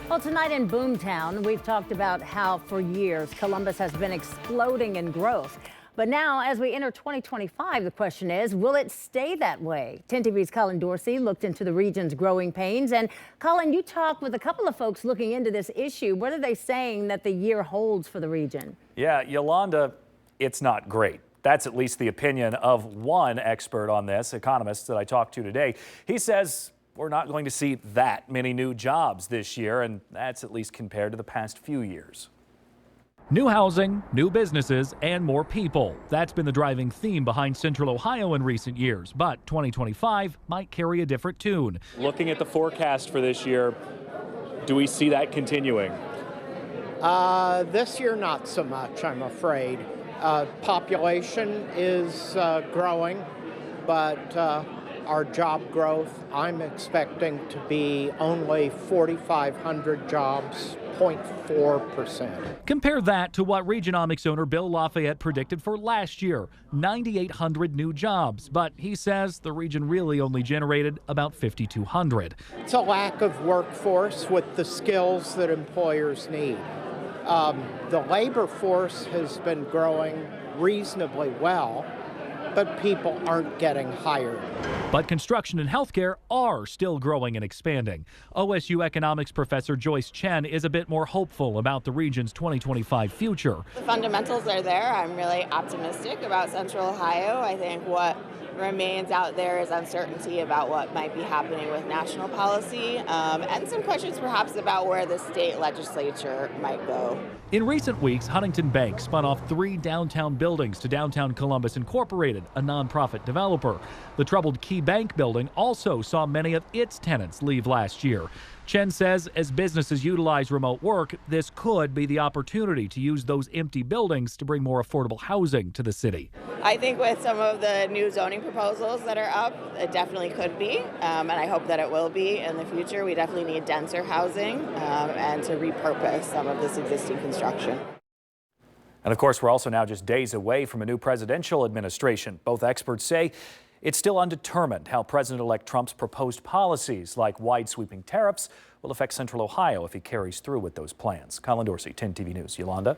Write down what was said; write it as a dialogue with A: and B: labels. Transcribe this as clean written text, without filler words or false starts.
A: Well, tonight in Boomtown, we've talked about how for years Columbus has been exploding in growth. But now, as we enter 2025, the question is, will it stay that way? 10 TV's Colin Dorsey looked into the region's growing pains. And Colin, you talked with a couple of folks looking into this issue. What are they saying that the year holds for the region?
B: Yeah, Yolanda, it's not great. That's at least the opinion of one expert on this, Economist, that I talked to today. He says we're not going to see that many new jobs this year, and that's at least compared to the past few years.
C: New housing, new businesses, and more people. That's been the driving theme behind Central Ohio in recent years, but 2025 might carry a different tune.
B: Looking at the forecast for this year, do we see that continuing?
D: This year, not so much, I'm afraid. Population is growing, but our job growth, I'm expecting to be only 4,500 jobs, 0.4%.
C: Compare that to what Regionomics owner Bill LaFayette predicted for last year, 9,800 new jobs. But he says the region really only generated about 5,200.
D: It's a lack of workforce with the skills that employers need. The labor force has been growing reasonably well, but people aren't getting hired.
C: But construction and healthcare are still growing and expanding. OSU economics professor Joyce Chen is a bit more hopeful about the region's 2025 future.
E: The fundamentals are there. I'm really optimistic about Central Ohio. I think what remains out there is uncertainty about what might be happening with national policy and some questions perhaps about where the state legislature might go.
C: In recent weeks, Huntington Bank spun off 3 downtown buildings to Downtown Columbus Incorporated, a nonprofit developer. The troubled Key Bank building also saw many of its tenants leave last year. Chen says as businesses utilize remote work, this could be the opportunity to use those empty buildings to bring more affordable housing to the city.
E: I think with some of the new zoning proposals that are up, it definitely could be, and I hope that it will be in the future. We definitely need denser housing and to repurpose some of this existing construction.
B: And of course, we're also now just days away from a new presidential administration. Both experts say it's still undetermined how President-elect Trump's proposed policies, like wide-sweeping tariffs, will affect Central Ohio if he carries through with those plans. Colin Dorsey, 10 TV News. Yolanda?